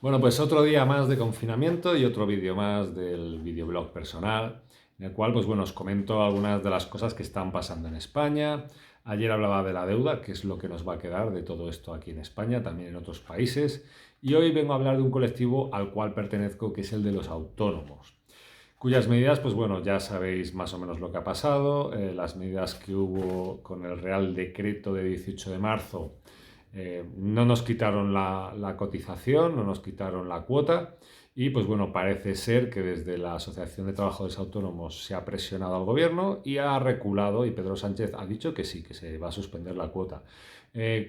Bueno, pues otro día más de confinamiento y otro vídeo más del videoblog personal, en el cual, pues bueno, os comento algunas de las cosas que están pasando en España. Ayer hablaba de la deuda, que es lo que nos va a quedar de todo esto aquí en España, también en otros países. Y hoy vengo a hablar de un colectivo al cual pertenezco, que es el de los autónomos, cuyas medidas, pues bueno, ya sabéis más o menos lo que ha pasado, las medidas que hubo con el Real Decreto de 18 de marzo. No nos quitaron la cotización, no nos quitaron la cuota y pues bueno, parece ser que desde la Asociación de Trabajadores Autónomos se ha presionado al gobierno y ha reculado y Pedro Sánchez ha dicho que sí, que se va a suspender la cuota.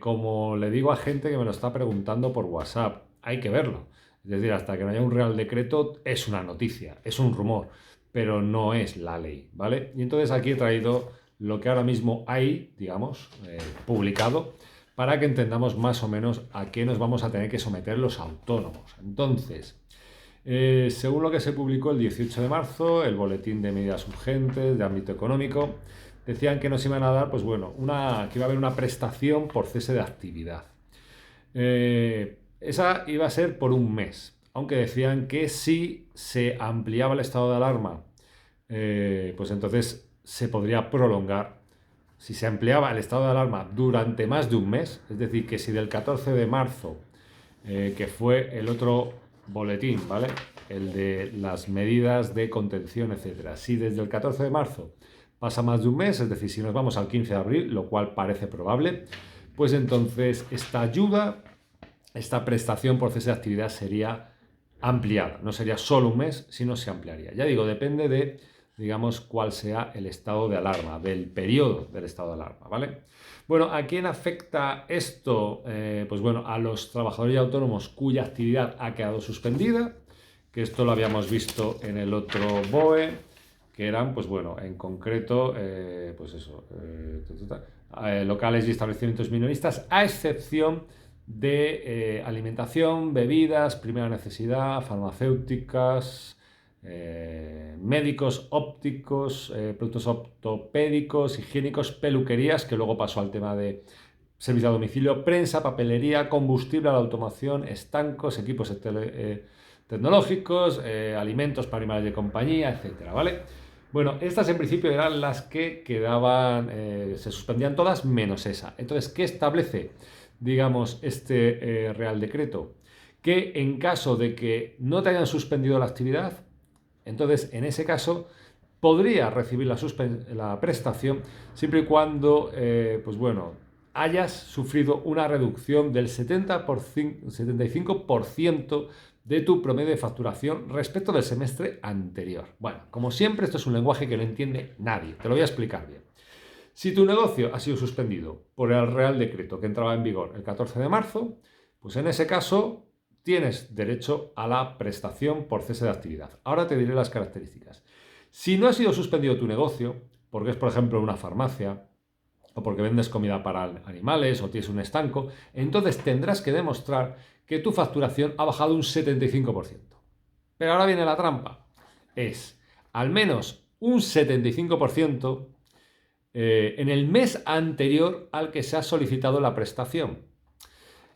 Como le digo a gente que me lo está preguntando por WhatsApp, hay que verlo. Es decir, hasta que no haya un real decreto es una noticia, es un rumor, pero no es la ley, ¿vale? Y entonces aquí he traído lo que ahora mismo hay, digamos, publicado, para que entendamos más o menos a qué nos vamos a tener que someter los autónomos. Entonces, según lo que se publicó el 18 de marzo, el boletín de medidas urgentes de ámbito económico, decían que nos iban a dar, pues bueno, que iba a haber una prestación por cese de actividad. Esa iba a ser por un mes, aunque decían que si se ampliaba el estado de alarma, pues entonces se podría prolongar. Si se ampliaba el estado de alarma durante más de un mes, es decir, que si del 14 de marzo, que fue el otro boletín, ¿vale? El de las medidas de contención, etcétera. Si desde el 14 de marzo pasa más de un mes, es decir, si nos vamos al 15 de abril, lo cual parece probable, pues entonces esta ayuda, esta prestación por cese de actividad sería ampliada. No sería solo un mes, sino se ampliaría. Ya digo, depende de, digamos, cuál sea el estado de alarma, del periodo del estado de alarma, ¿vale? Bueno, ¿a quién afecta esto? Pues bueno, a los trabajadores autónomos cuya actividad ha quedado suspendida, que esto lo habíamos visto en el otro BOE, que eran, pues bueno, en concreto, pues eso, locales y establecimientos minoristas, a excepción de alimentación, bebidas, primera necesidad, farmacéuticas, médicos, ópticos, productos ortopédicos, higiénicos, peluquerías, que luego pasó al tema de servicio a domicilio, prensa, papelería, combustible a la automoción, estancos, equipos tecnológicos, alimentos para animales de compañía, etcétera, ¿vale? Bueno, estas en principio eran las que quedaban, se suspendían todas menos esa. Entonces, ¿qué establece, digamos, este Real Decreto? Que en caso de que no te hayan suspendido la actividad, entonces en ese caso podría recibir la prestación siempre y cuando, pues bueno, hayas sufrido una reducción del 75% de tu promedio de facturación respecto del semestre anterior. Bueno, como siempre, esto es un lenguaje que no entiende nadie. Te lo voy a explicar bien. Si tu negocio ha sido suspendido por el Real Decreto que entraba en vigor el 14 de marzo, pues en ese caso tienes derecho a la prestación por cese de actividad. Ahora te diré las características. Si no ha sido suspendido tu negocio, porque es por ejemplo una farmacia, o porque vendes comida para animales o tienes un estanco, entonces tendrás que demostrar que tu facturación ha bajado un 75%. Pero ahora viene la trampa. Es al menos un 75% en el mes anterior al que se ha solicitado la prestación.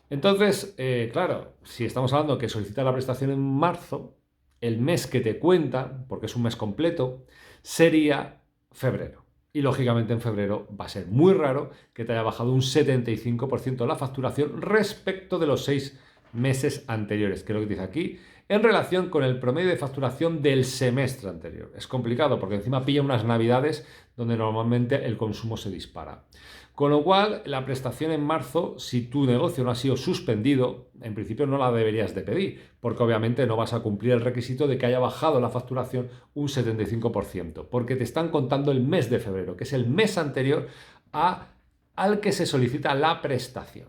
Entonces, claro, si estamos hablando que solicitas la prestación en marzo, el mes que te cuenta, porque es un mes completo, sería febrero. Y lógicamente en febrero va a ser muy raro que te haya bajado un 75% la facturación respecto de los 6 meses anteriores, que es lo que dice aquí, en relación con el promedio de facturación del semestre anterior. Es complicado porque encima pilla unas navidades donde normalmente el consumo se dispara. Con lo cual, la prestación en marzo, si tu negocio no ha sido suspendido, en principio no la deberías de pedir, porque obviamente no vas a cumplir el requisito de que haya bajado la facturación un 75%, porque te están contando el mes de febrero, que es el mes anterior al que se solicita la prestación.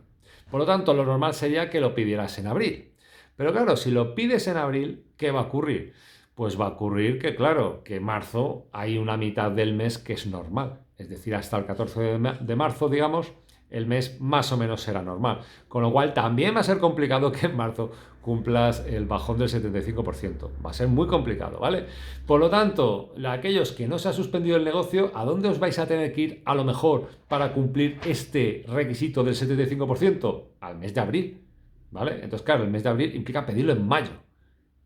Por lo tanto, lo normal sería que lo pidieras en abril. Pero claro, si lo pides en abril, ¿qué va a ocurrir? Pues va a ocurrir que, claro, que en marzo hay una mitad del mes que es normal. Es decir, hasta el 14 de marzo, digamos, el mes más o menos será normal. Con lo cual también va a ser complicado que en marzo cumplas el bajón del 75%. Va a ser muy complicado, ¿vale? Por lo tanto, aquellos que no se ha suspendido el negocio, ¿a dónde os vais a tener que ir a lo mejor para cumplir este requisito del 75%? Al mes de abril. ¿vale? Entonces, claro, el mes de abril implica pedirlo en mayo.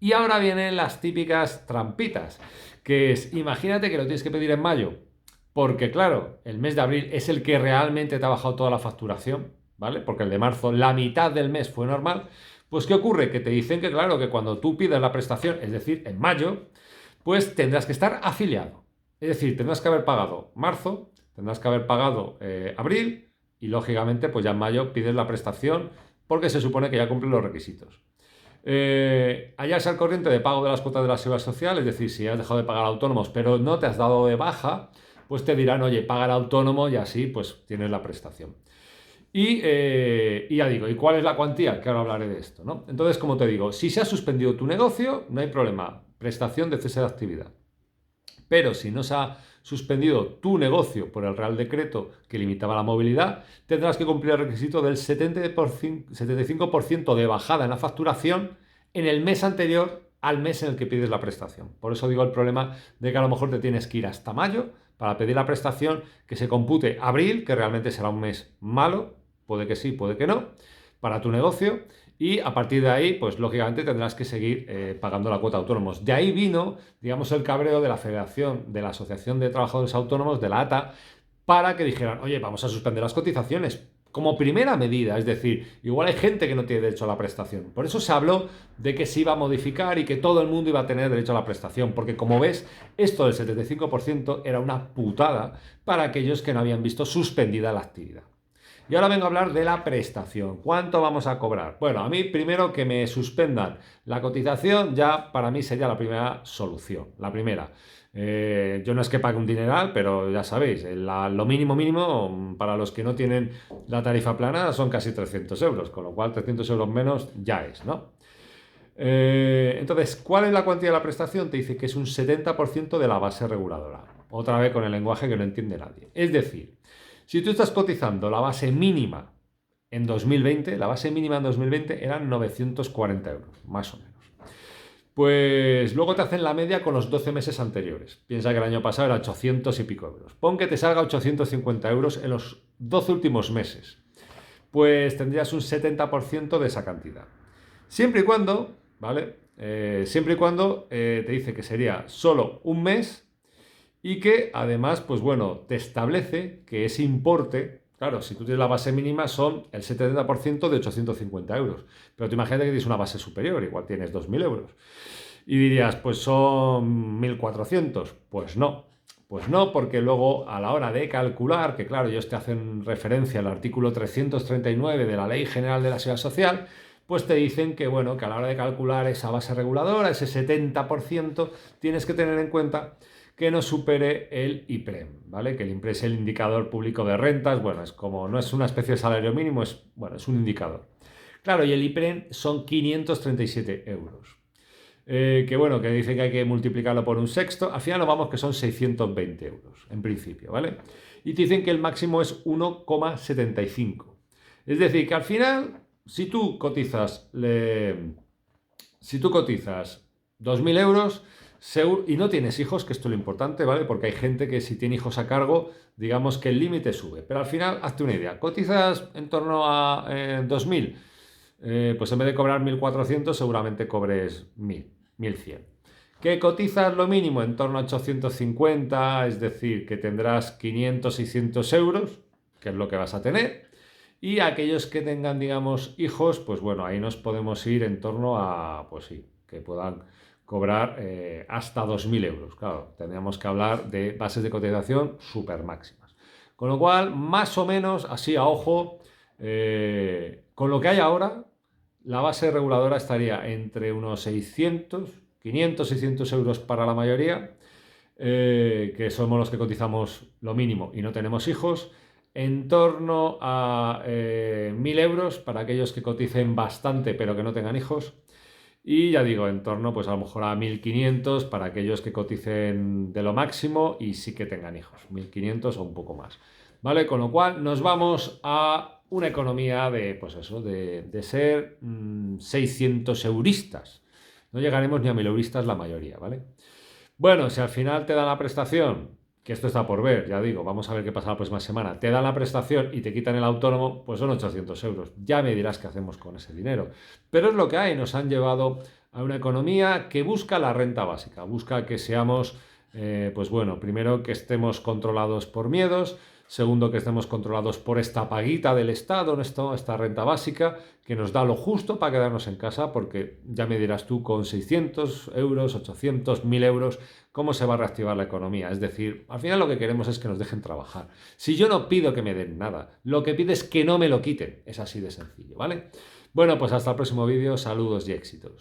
Y ahora vienen las típicas trampitas, que es, imagínate que lo tienes que pedir en mayo, porque claro, el mes de abril es el que realmente te ha bajado toda la facturación, ¿vale? Porque el de marzo, la mitad del mes fue normal. Pues ¿qué ocurre? Que te dicen que claro, que cuando tú pidas la prestación, es decir, en mayo, pues tendrás que estar afiliado. Es decir, tendrás que haber pagado marzo, tendrás que haber pagado abril y lógicamente pues ya en mayo pides la prestación porque se supone que ya cumple los requisitos. Hallarse al corriente de pago de las cuotas de la seguridad social, es decir, si has dejado de pagar a autónomos pero no te has dado de baja, pues te dirán, oye, paga al autónomo y así pues tienes la prestación. Y ya digo, ¿y cuál es la cuantía? Que ahora hablaré de esto, ¿no? Entonces, como te digo, si se ha suspendido tu negocio, no hay problema, prestación de cese de actividad. Pero si no se ha suspendido tu negocio por el Real Decreto que limitaba la movilidad, tendrás que cumplir el requisito del 75% de bajada en la facturación en el mes anterior al mes en el que pides la prestación. Por eso digo el problema de que a lo mejor te tienes que ir hasta mayo para pedir la prestación, que se compute abril, que realmente será un mes malo, puede que sí, puede que no, para tu negocio, y a partir de ahí, pues lógicamente tendrás que seguir pagando la cuota de autónomos. De ahí vino, digamos, el cabreo de la Federación, de la Asociación de Trabajadores Autónomos, de la ATA, para que dijeran, oye, vamos a suspender las cotizaciones como primera medida, es decir, igual hay gente que no tiene derecho a la prestación. Por eso se habló de que se iba a modificar y que todo el mundo iba a tener derecho a la prestación, porque como ves, esto del 75% era una putada para aquellos que no habían visto suspendida la actividad. Y ahora vengo a hablar de la prestación. ¿Cuánto vamos a cobrar? Bueno, a mí primero que me suspendan la cotización ya para mí sería la primera solución. La primera. Yo no es que pague un dineral, pero ya sabéis, lo mínimo mínimo para los que no tienen la tarifa plana son casi 300 euros, con lo cual 300 euros menos ya es, ¿no? Entonces, ¿cuál es la cuantía de la prestación? Te dice que es un 70% de la base reguladora. Otra vez con el lenguaje que no entiende nadie. Es decir, si tú estás cotizando la base mínima en 2020, la base mínima en 2020 eran 940 euros, más o menos. Pues luego te hacen la media con los 12 meses anteriores. Piensa que el año pasado era 800 y pico euros. Pon que te salga 850 euros en los 12 últimos meses. Pues tendrías un 70% de esa cantidad. Siempre y cuando, ¿vale? Siempre y cuando te dice que sería solo un mes y que además, pues bueno, te establece que ese importe, claro, si tú tienes la base mínima son el 70% de 850 euros, pero tú imagínate que tienes una base superior, igual tienes 2.000 euros, y dirías, pues son 1.400, pues no, porque luego a la hora de calcular, que claro, ellos te hacen referencia al artículo 339 de la Ley General de la Seguridad Social, pues te dicen que, bueno, que a la hora de calcular esa base reguladora, ese 70%, tienes que tener en cuenta que no supere el IPREM, ¿vale? Que el IPREM es el indicador público de rentas, bueno, es como, no es una especie de salario mínimo, es un indicador. Claro, y el IPREM son 537 euros. Que bueno, que dice que hay que multiplicarlo por un sexto, al final nos vamos que son 620 euros, en principio, ¿vale? Y te dicen que el máximo es 1,75. Es decir, que al final, si tú cotizas 2.000 euros y no tienes hijos, que esto es lo importante, ¿vale? Porque hay gente que si tiene hijos a cargo, digamos que el límite sube. Pero al final, hazte una idea, cotizas en torno a 2.000, pues en vez de cobrar 1.400, seguramente cobres 1.000, 1.100. ¿Que cotizas lo mínimo en torno a 850? Es decir, que tendrás 500, 600 euros, que es lo que vas a tener. Y aquellos que tengan, digamos, hijos, pues bueno, ahí nos podemos ir en torno a, pues sí, que puedan cobrar hasta 2.000 euros. Claro, tendríamos que hablar de bases de cotización súper máximas. Con lo cual, más o menos, así a ojo, con lo que hay ahora, la base reguladora estaría entre unos 500, 600 euros para la mayoría, que somos los que cotizamos lo mínimo y no tenemos hijos, en torno a 1.000 euros para aquellos que coticen bastante pero que no tengan hijos, y ya digo, en torno pues a lo mejor a 1.500 para aquellos que coticen de lo máximo y sí que tengan hijos, 1.500 o un poco más, ¿vale? Con lo cual nos vamos a una economía de, pues eso, de ser 600 euristas. No llegaremos ni a 1.000 euristas la mayoría, ¿vale? Bueno, si al final te dan la prestación, que esto está por ver, ya digo, vamos a ver qué pasa la próxima semana, te dan la prestación y te quitan el autónomo, pues son 800 euros. Ya me dirás qué hacemos con ese dinero. Pero es lo que hay, nos han llevado a una economía que busca la renta básica, busca que seamos, pues bueno, primero que estemos controlados por miedos, segundo que estemos controlados por esta paguita del Estado, esta renta básica, que nos da lo justo para quedarnos en casa, porque ya me dirás tú, con 600 euros, 800, 1000 euros, ¿cómo se va a reactivar la economía? Es decir, al final lo que queremos es que nos dejen trabajar. Si yo no pido que me den nada, lo que pido es que no me lo quiten. Es así de sencillo, ¿vale? Bueno, pues hasta el próximo vídeo, saludos y éxitos.